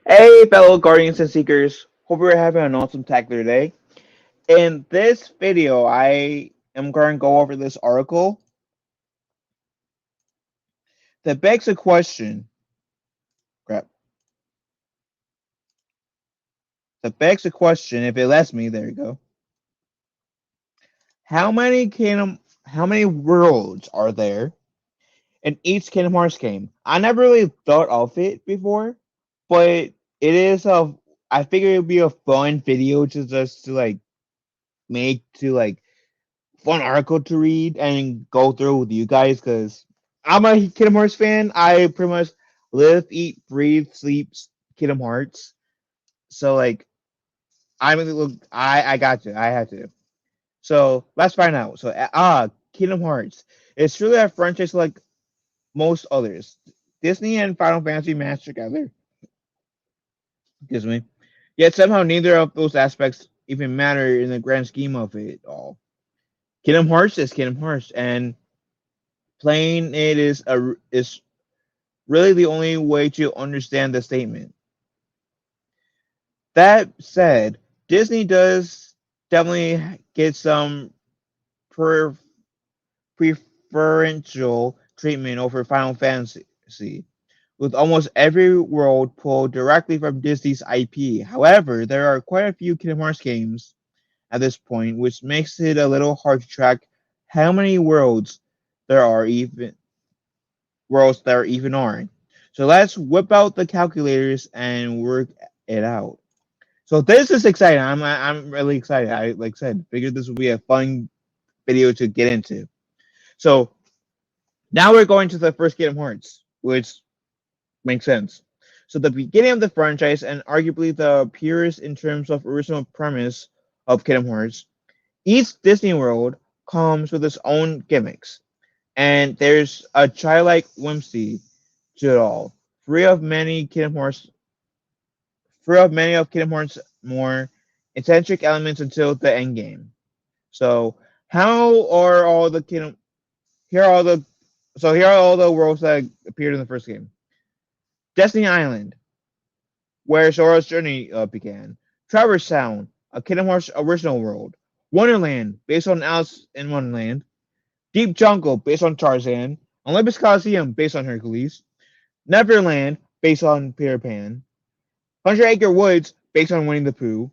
Hey, fellow Guardians and Seekers. Hope you're having an awesome tackler day. In this video, I am going to go over this article that begs a question. Crap. That begs a question. If it lets me, there you go. How many worlds are there in each Kingdom Hearts game? I never really thought of it before, but it is a. I figure it would be a fun video to just to make to fun article to read and go through with you guys because I'm a Kingdom Hearts fan. I pretty much live, eat, breathe, sleep Kingdom Hearts. So I got to. I had to. So let's find out. So Kingdom Hearts. It's truly a franchise like most others. Disney and Final Fantasy match together. Excuse me. Yet somehow neither of those aspects even matter in the grand scheme of it all. Kingdom Hearts is Kingdom Hearts, and playing it is really the only way to understand the statement. That said, Disney does definitely get some pre- preferential treatment over Final Fantasy, with almost every world pulled directly from Disney's IP. However, there are quite a few Kingdom Hearts games at this point, which makes it a little hard to track how many there are even worlds there even are. So let's whip out the calculators and work it out. So this is exciting. I'm really excited. I like I said, figured this would be a fun video to get into. So now we're going to the first Kingdom Hearts, which makes sense. So the beginning of the franchise and arguably the purest in terms of original premise of Kingdom Hearts, each Disney World comes with its own gimmicks, and there's a childlike whimsy to it all, free of many of Kingdom Hearts' more eccentric elements until the end game. So how are all the Kingdom? Here are all the here are all the worlds that appeared in the first game. Destiny Island, where Sora's journey began. Traverse Sound, a Kingdom Hearts original world. Wonderland, based on Alice in Wonderland. Deep Jungle, based on Tarzan. Olympus Coliseum, based on Hercules. Neverland, based on Peter Pan. 100 Acre Woods, based on Winnie the Pooh.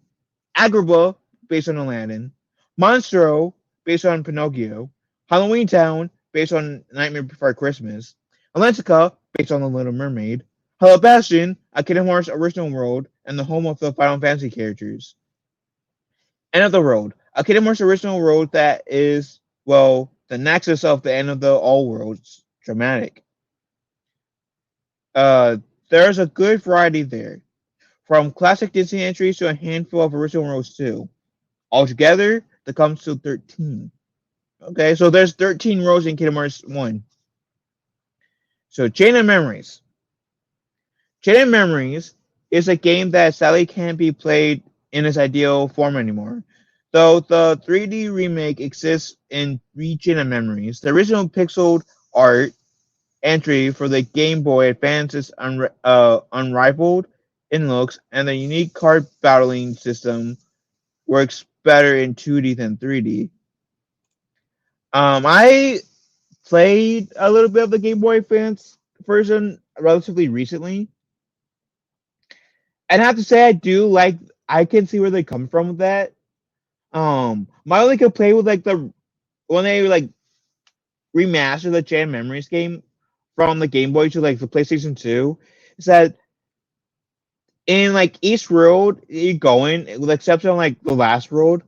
Agrabah, based on Aladdin. Monstro, based on Pinocchio. Halloween Town, based on Nightmare Before Christmas. Atlantica, based on The Little Mermaid. Hello Bastion, a Kingdom Hearts original world and the home of the Final Fantasy characters. End of the Road, a Kingdom Hearts original world that is, well, the nexus of the end of the all worlds. Dramatic. Uh, there's a good variety there, from classic Disney entries to a handful of original worlds too. Altogether, that comes to 13. Okay, so there's 13 rows in Kingdom Hearts 1. So Chain of Memories. Chain of Memories is a game that sadly can't be played in its ideal form anymore. Though the 3D remake exists in Chain of Memories, the original pixel art entry for the Game Boy Advance is unrivaled in looks, and the unique card battling system works better in 2D than 3D. I played a little bit of the Game Boy Advance version relatively recently, and I have to say I do like. I can see where they come from with that. My only complaint with the when they remastered the Jam Memories game from the Game Boy to the PlayStation 2 is that in each world you go in, with the exception of the last world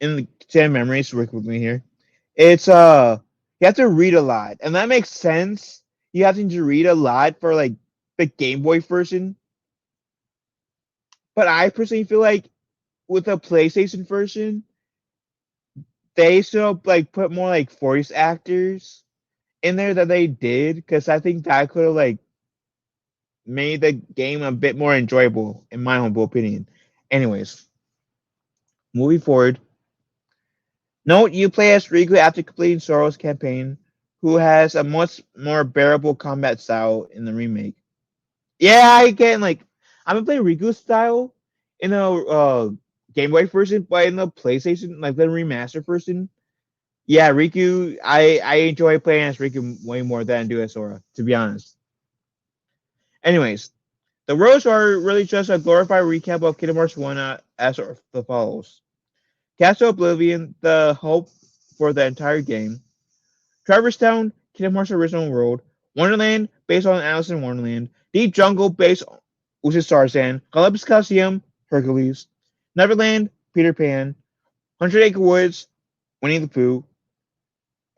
in the Jam Memories, work with me here. It's you have to read a lot, and that makes sense. You have to read a lot for the Game Boy version, but I personally feel like with the PlayStation version, they should have put more voice actors in there that they did, because I think that could have made the game a bit more enjoyable, in my humble opinion. Anyways, moving forward. Note you play as Riku after completing Sora's campaign, who has a much more bearable combat style in the remake. Yeah, I can like I've been playing Riku style in a Game Boy version, but in the PlayStation, like the remaster version. Yeah, Riku. I enjoy playing as Riku way more than I do as Sora, to be honest. Anyways, the roles are really just a glorified recap of Kingdom Hearts 1 as the follows: Castle Oblivion, the hope for the entire game; Traverse Town, Kingdom Hearts original world; Wonderland, based on Alice in Wonderland; Deep Jungle, based which is Tarzan; Olympus Coliseum, Hercules; Neverland, Peter Pan; Hundred Acre Woods, Winnie the Pooh;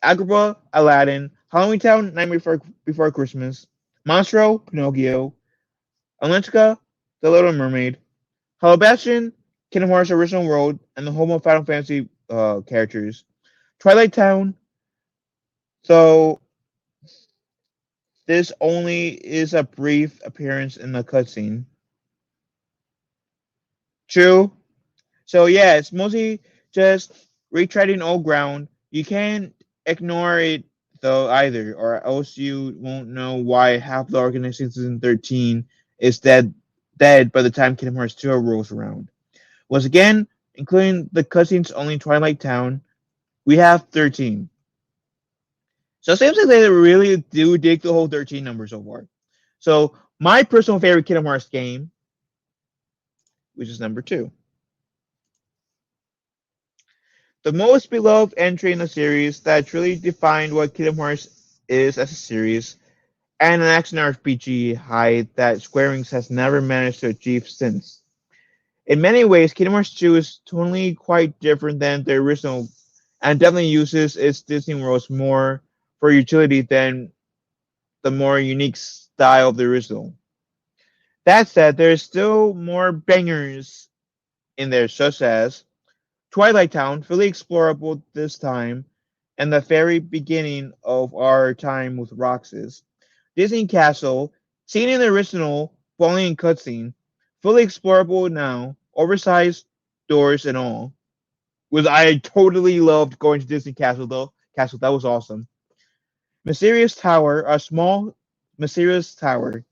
Agrabah, Aladdin; Halloween Town, Nightmare Before Christmas; Monstro, Pinocchio; Atlantica, The Little Mermaid; Hollow Bastion, Kingdom Hearts original world and the home of Final Fantasy characters; Twilight Town. So this only is a brief appearance in the cutscene. True. So yeah, it's mostly just retreading old ground. You can't ignore it though either, or else you won't know why half the organization in 13 is dead by the time Kingdom Hearts 2 rolls around. Once again, including the cutscenes only in Twilight Town, we have 13. So it seems like they really do dig the whole 13 number so far. So my personal favorite Kingdom Hearts game, which is number 2. The most beloved entry in the series that truly defined what Kingdom Hearts is as a series, and an action RPG height that Square Enix has never managed to achieve since. In many ways, Kingdom Hearts 2 is totally quite different than the original, and definitely uses its Disney worlds more for utility than the more unique style of the original. That said, there's still more bangers in there, such as Twilight Town, fully explorable this time, and the very beginning of our time with Roxas. Disney Castle, seen in the original, but only in cutscene, fully explorable now, oversized doors and all. Was I totally loved going to Disney Castle though. Castle, that was awesome. Mysterious Tower, a small mysterious tower,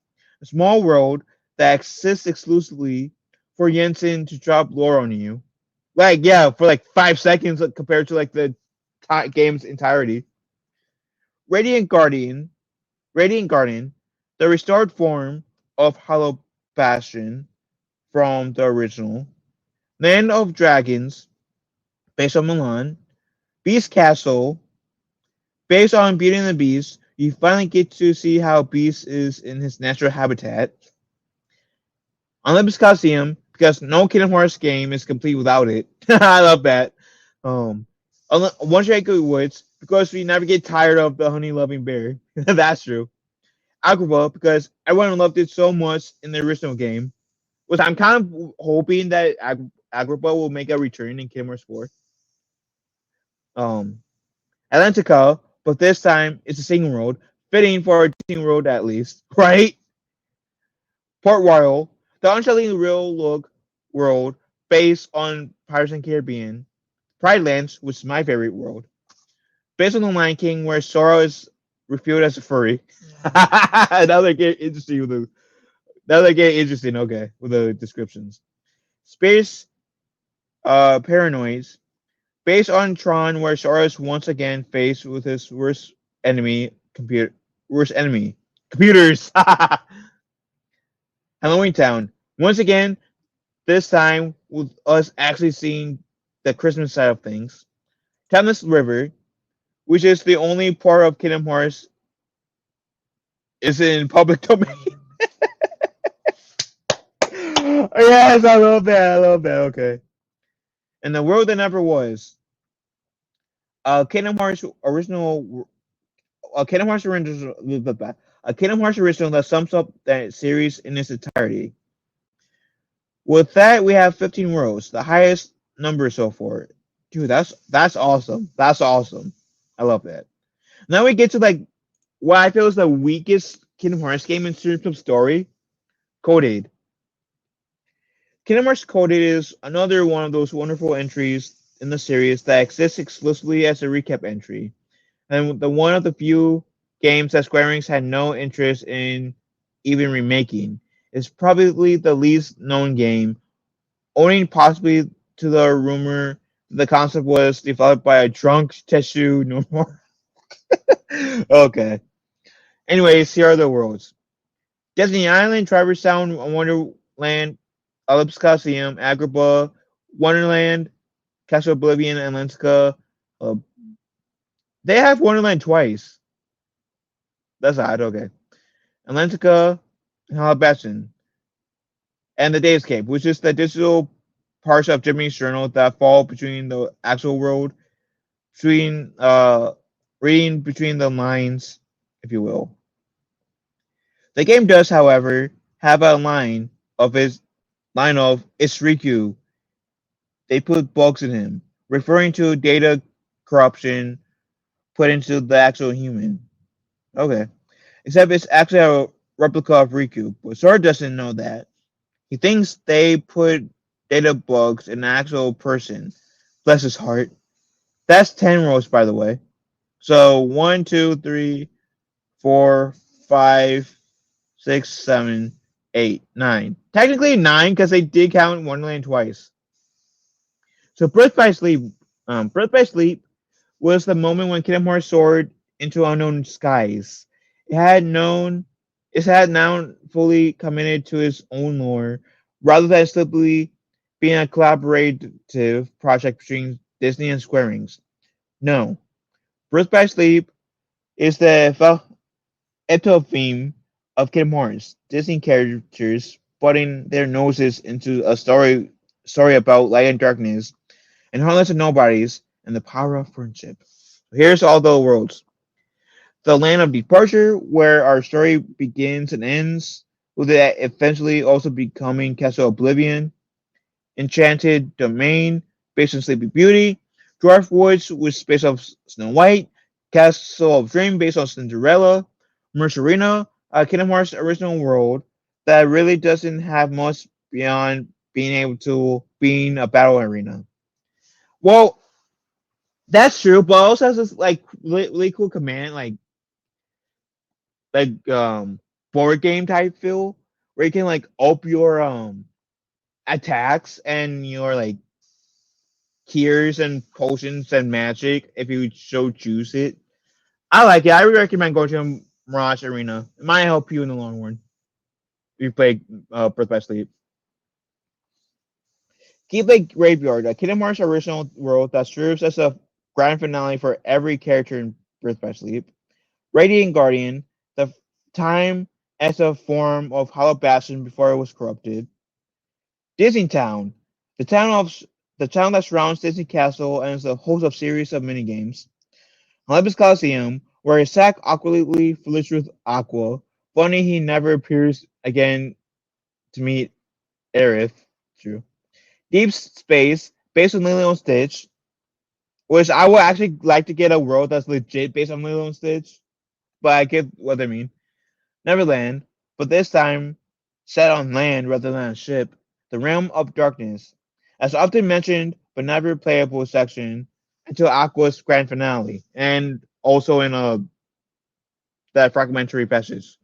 a small world that exists exclusively for Jensen to drop lore on you. Like yeah, for like 5 seconds compared to like the game's entirety. Radiant Guardian, Radiant Guardian, the restored form of Hollow Bastion from the original. Land of Dragons, based on Milan. Beast Castle, based on Beauty and the Beast. You finally get to see how Beast is in his natural habitat. Olympus Coliseum, because no Kingdom Hearts game is complete without it. I love that. Um, One Shake Woods, because we never get tired of the honey loving bear. That's true. Agrabah, because everyone loved it so much in the original game. Which I'm kind of hoping that Agrabah will make a return in Kingdom Hearts 4. Um, Atlantica, but this time it's a singing road, fitting for a singing road at least, right? Port Royal, the unsettling real look world based on Pirates and Caribbean. Pride Lands, which is my favorite world, based on the Lion King, where Sora is revealed as a furry. Now they get interesting with the now they get interesting. Okay, with the descriptions. Space Paranoids, based on Tron, where Sora is once again faced with his enemy, worst enemy, computers. Halloween Town, once again, this time with us actually seeing the Christmas side of things. Timeless River, which is the only part of Kingdom Hearts is in public domain. Yes, I love that. I love that. Okay. And the world that never was. Kingdom Hearts original. Kingdom Hearts original. Kingdom Hearts original that sums up that series in its entirety. With that, we have 15 worlds, the highest number so far. Dude, that's awesome. That's awesome. I love that. Now we get to like what I feel is the weakest Kingdom Hearts game in terms of story. Code. Kingdom Hearts Coded is another one of those wonderful entries in the series that exists exclusively as a recap entry, and the one of the few games that Square Enix had no interest in even remaking. It's probably the least known game, owing possibly to the rumor that the concept was developed by a drunk Tetsu Nomura. Okay. Anyways, here are the worlds. Disney Island, Traverse Town, Wonderland, Ellipse Coliseum, Agrabah, Wonderland, Castle Oblivion, Atlantica. Uh, they have Wonderland twice. That's odd. Okay. Atlantica, and Halabaston, and the Dayscape, which is the digital parts of Jimmy's journal that fall between the actual world, between reading between the lines, if you will. The game does, however, have a line of it's Riku. They put bugs in him, referring to data corruption put into the actual human. Okay. Except it's actually a replica of Riku, but Sora doesn't know that. He thinks they put data bugs in an actual person. Bless his heart. That's 10 rows, by the way. So 1, 2, 3, 4, 5, 6, 7, 8, 9. Technically 9 because they did count Wonderland twice. So Birth by Sleep was the moment when Kingdom Hearts soared into unknown skies. It had known it had now fully committed to its own lore, rather than simply being a collaborative project between Disney and Square Enix. No, Birth by Sleep is the epitome of Kingdom Hearts. Disney characters butting their noses into a story about light and darkness, and harmless and nobodies, and the power of friendship. Here's all the worlds. The land of departure, where our story begins and ends, with it eventually also becoming Castle Oblivion. Enchanted Domain, based on Sleeping Beauty. Dwarf Woods, which is based on Snow White. Castle of Dream, based on Cinderella. Mercerina, a Kingdom Hearts original world that really doesn't have much beyond being able to being a battle arena. Well, that's true, but also has this like really cool command, like board game type feel, where you can like up your attacks and your like cures and potions and magic if you so choose it. I like it. I would recommend going to Mirage Arena. It might help you in the long run if you play Birth by Sleep. Keep Graveyard, a Kingdom Hearts original world that serves as a grand finale for every character in Birth by Sleep. Radiant Guardian, the time as a form of Hollow Bastion before it was corrupted. Disney Town, the town of the town that surrounds Disney Castle and is the host of series of minigames. Olympus Coliseum, where Zack awkwardly flirts with Aqua. Funny he never appears again to meet Aerith. True. Deep Space, based on Lilo and Stitch, which I would actually like to get a world that's legit based on Lilo and Stitch, but I get what they mean. Neverland, but this time set on land rather than a ship, the Realm of Darkness, as often mentioned but never playable section until Aqua's grand finale, and also in that fragmentary passage.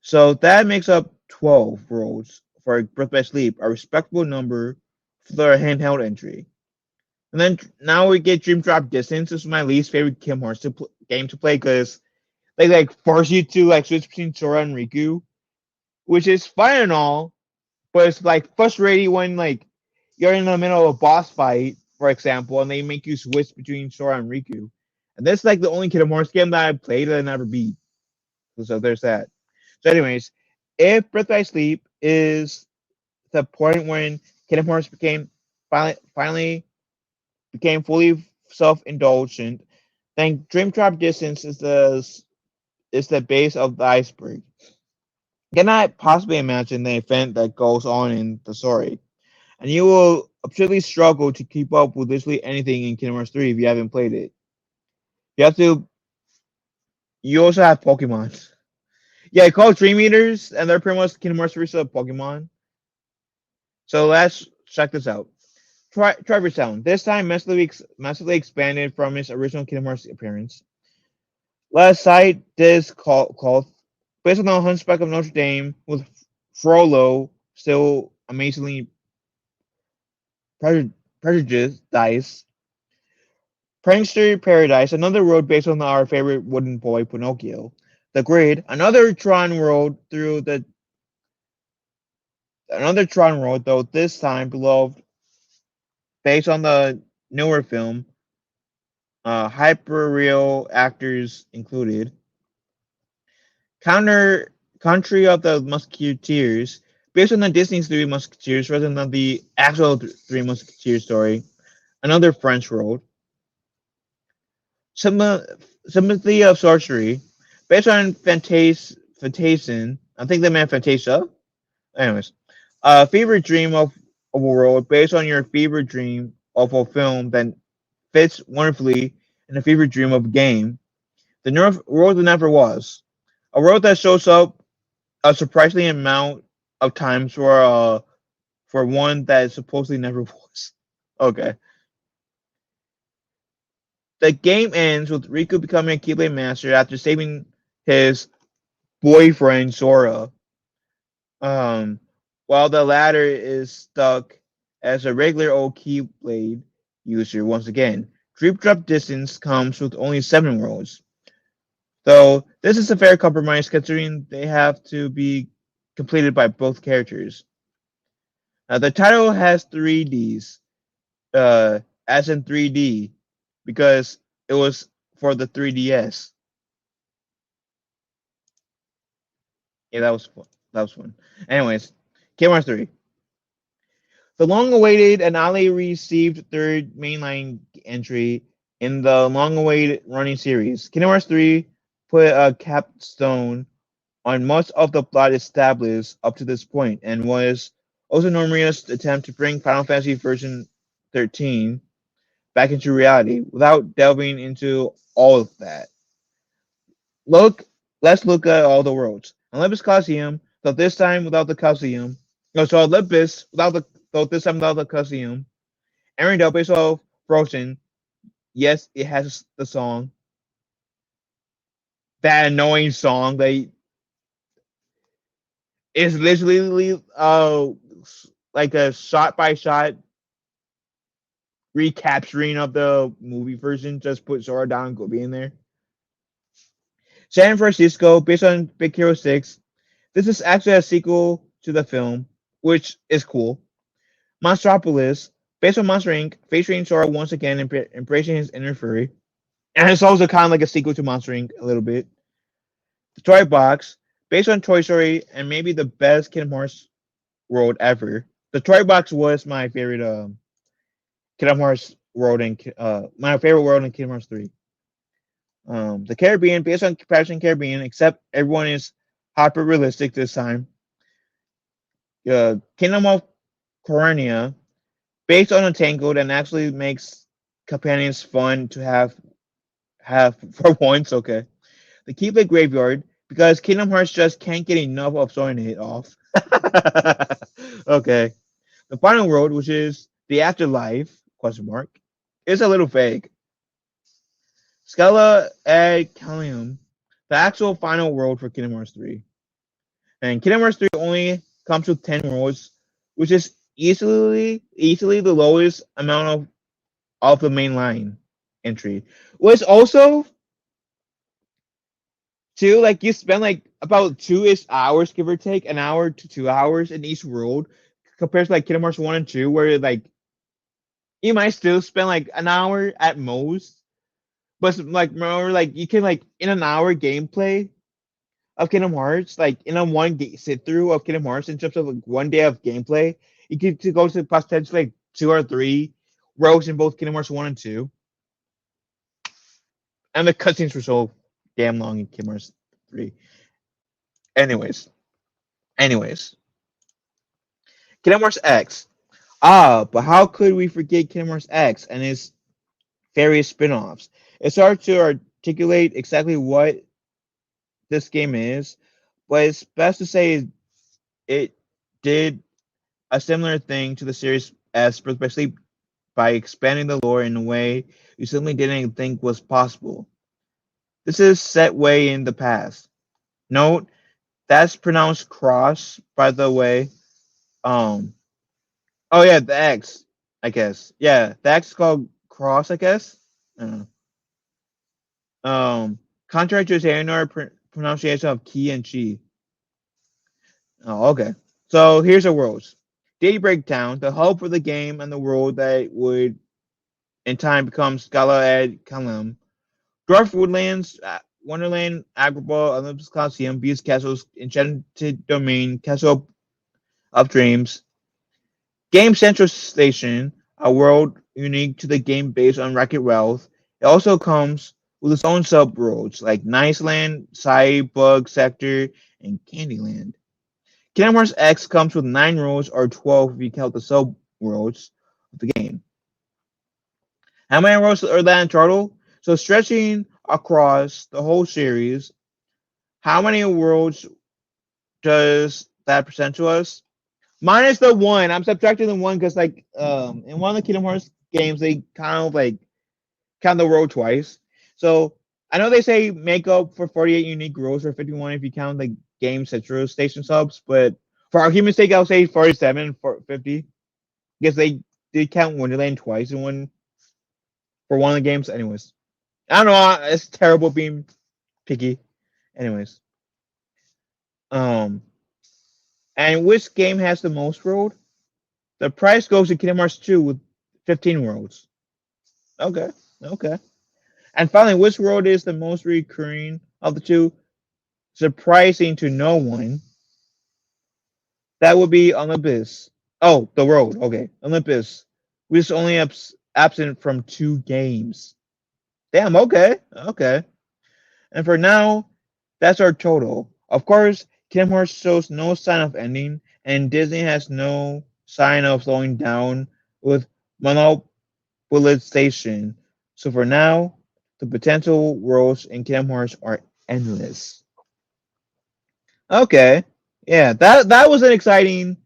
So that makes up 12 worlds for Birth by Sleep, a respectable number for their handheld entry. And then now we get Dream Drop Distance. This is my least favorite Kim Hearts game to play because they like force you to like switch between Sora and Riku, which is fine and all, but it's like frustrating when like you're in the middle of a boss fight, for example, and they make you switch between Sora and Riku. And that's like the only Kingdom Hearts game that I played that I never beat. So there's that. So, anyways, if Birth by Sleep is the point when Kingdom Hearts finally became fully self-indulgent, then Dream Drop Distance is the base of the iceberg. Cannot possibly imagine the event that goes on in the story, and you will absolutely struggle to keep up with literally anything in Kingdom Hearts 3 if you haven't played it. You have to. You also have Pokemon. Yeah, called Dream Eaters, and they're pretty much Kingdom Hearts 3 of Pokemon. So let's check this out. Traverse Town, this time massively expanded from its original Kingdom Hearts appearance. Let's cite this call based on the Hunchback of Notre Dame, with Frollo still amazingly prejudiced. Prankster Paradise, another road based on our favorite wooden boy Pinocchio. The Grid, another Tron road, though this time beloved based on the newer film, hyper-real actors included. Counter Country of the Musketeers, based on the Disney Three Musketeers rather than the actual Three Musketeers story. Another French road. Sympathy of Sorcery, based on Fantasin. I think they meant Fantasia. Anyways, favorite dream of a world based on your favorite dream of a film that fits wonderfully in a favorite dream of a game. The world that never was. A world that shows up a surprising amount of times for one that supposedly never was. Okay. The game ends with Riku becoming a Keyblade Master after saving his boyfriend Sora. Um, while the latter is stuck as a regular old Keyblade user once again. Dream Drop Distance comes with only 7 worlds. Though this is a fair compromise considering they have to be completed by both characters. The title has 3Ds, uh, as in 3D, because it was for the 3DS. Yeah, that was fun. That was fun. Anyways, Kingdom Hearts 3. The long-awaited and Ali received third mainline entry in the long-awaited running series. Kingdom Hearts 3 put a capstone on much of the plot established up to this point and was Osanomiya's attempt to bring Final Fantasy version 13 back into reality without delving into all of that. Look, let's look at all the worlds. Olympus Coliseum, though this time without the Coliseum. No, so Olympus without the though this time without the Coliseum. Arendelle based off Frozen. Yes, it has the song. That annoying song that is literally like a shot by shot recapturing of the movie version. Just put Zora down and go be in there. San Francisco, based on Big Hero 6. This is actually a sequel to the film, which is cool. Monstropolis, based on Monster Inc., featuring Sora once again embracing his inner furry. And it's also kind of like a sequel to Monster Inc. a little bit. The Toy Box, based on Toy Story and maybe the best Kingdom Hearts world ever. The Toy Box was my favorite Kingdom Hearts world and my favorite world in Kingdom Hearts 3. The Caribbean, based on Pirates in Caribbean, except everyone is hyper realistic this time. Kingdom of Corania, based on Entangled, and actually makes companions fun to have for once. Okay, the Keyblade Graveyard, because Kingdom Hearts just can't get enough of showing it off. Okay, the final world, which is the afterlife question mark, is a little vague. Scala ad Calium, the actual final world for Kingdom Hearts 3. And Kingdom Hearts 3 only comes with 10 worlds, which is easily the lowest amount of the main line entry. Was also too like you spend like about 2-ish hours, give or take, an hour to 2 hours in each world, compared to like Kingdom Hearts 1 and 2, where like you might still spend like an hour at most. But like remember, like you can like in an hour gameplay of Kingdom Hearts, like in a sit through of Kingdom Hearts in terms of like one day of gameplay, you get to go to potentially like 2 or 3 rows in both Kingdom Hearts 1 and 2. And the cutscenes were so damn long in Kingdom Hearts 3. Anyways. Anyways. Kingdom Hearts X. But how could we forget Kingdom Hearts X and its various spin-offs? It's hard to articulate exactly what this game is, but it's best to say it did a similar thing to the series as especially by expanding the lore in a way you simply didn't think was possible. This is set way in the past. Note, That's pronounced cross, by the way. Um. Oh yeah, the X. I guess. Yeah, the X is called cross. I guess. I don't know. Contrary to Xehanort pronunciation of key and chi. Oh, okay. So here's the worlds. Day Breakdown, the hub for the game and the world that would in time become Scala Ad Kalam. Dwarf Woodlands, Wonderland, Agrabah, Olympus Coliseum, Beast Castles, Enchanted Domain, Castle of Dreams, Game Central Station, a world unique to the game based on Racket Wealth. It also comes with its own sub-worlds like Niceland, Psy, Bug Sector, and Candyland. Kingdom Hearts X comes with 9 worlds or 12 if you count the sub-worlds of the game. How many worlds are that in total? So stretching across the whole series, how many worlds does that present to us? Minus the one. I'm subtracting the one because like in one of the Kingdom Hearts games they kind of like count the world twice. So I know they say make up for 48 unique worlds or 51 if you count the game Central Station subs, but for argument's sake I'll say 47 for 50 because they did count Wonderland twice in one for one of the games. Anyways, I don't know. It's terrible being picky. Anyways, um, and which game has the most world? The price goes to Kingdom Hearts 2 with 15 worlds. Okay, okay. And finally, which world is the most recurring of the two? Surprising to no one, that would be Olympus. Oh, the world. Okay, Olympus, which is only absent from 2 games. Damn. Okay. Okay. And for now, that's our total. Of course, Kingdom Hearts shows no sign of ending, and Disney has no sign of slowing down with monopolization. So for now, the potential worlds in Kingdom Hearts are endless. Okay. Yeah, that was an exciting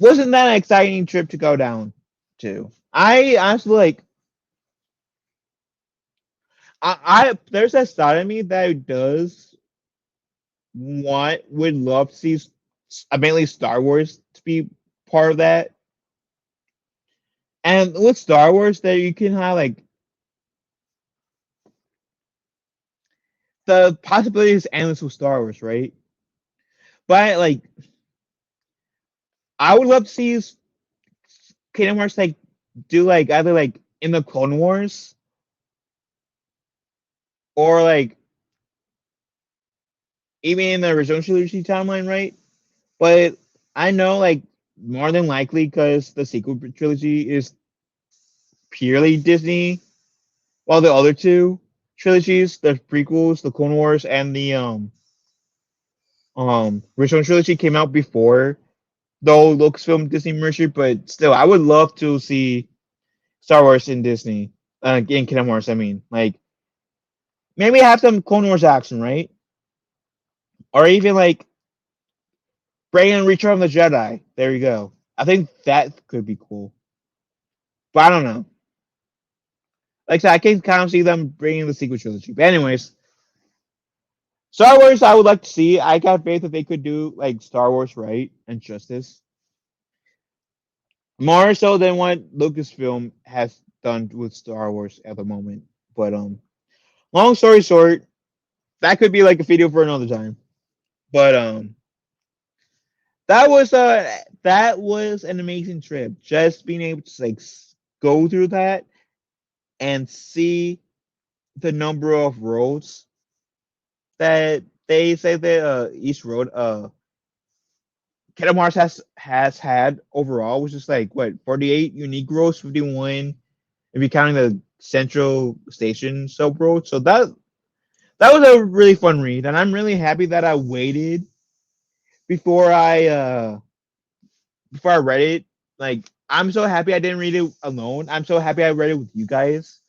wasn't that an exciting trip to go down to. I honestly like I there's a side of me that does would love to see mainly Star Wars to be part of that. And with Star Wars, that you can have like the possibilities endless with Star Wars, right? But like, I would love to see Kingdom Hearts like do like either like in the Clone Wars or like even in the original trilogy timeline, right? But I know like more than likely because the sequel trilogy is purely Disney, while the other two trilogies, the prequels, the Clone Wars, and the original trilogy came out before the old Lucasfilm Disney merger. But still, I would love to see Star Wars in Disney, in Kingdom Hearts. I mean, like maybe have some Clone Wars action, right? Or even like bring in Return of the Jedi. There you go. I think that could be cool. But I don't know. Like I said, I can kind of see them bringing the sequel trilogy. But anyways, Star Wars, I would like to see. I got faith that they could do like Star Wars right and justice more so than what Lucasfilm has done with Star Wars at the moment. But long story short, that could be like a video for another time. But that was an amazing trip. Just being able to like go through that and see the number of roads that they say that each road Kingdom Hearts has had overall, which is like what 48 unique roads, 51 if you're counting the central station sub road. So that was a really fun read, and I'm really happy that I waited before I read it. Like I'm so happy I didn't read it alone. I'm so happy I read it with you guys.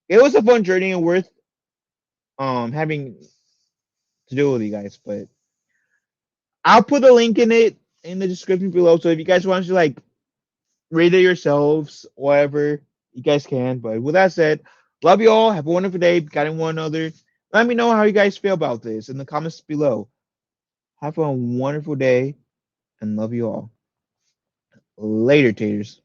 It was a fun journey and worth having to do with you guys. But I'll put a link in it in the description below. So if you guys want to like read it yourselves, whatever, you guys can. But with that said, love you all. Have a wonderful day. Guiding one another. Let me know how you guys feel about this in the comments below. Have a wonderful day and love you all. Later, taters.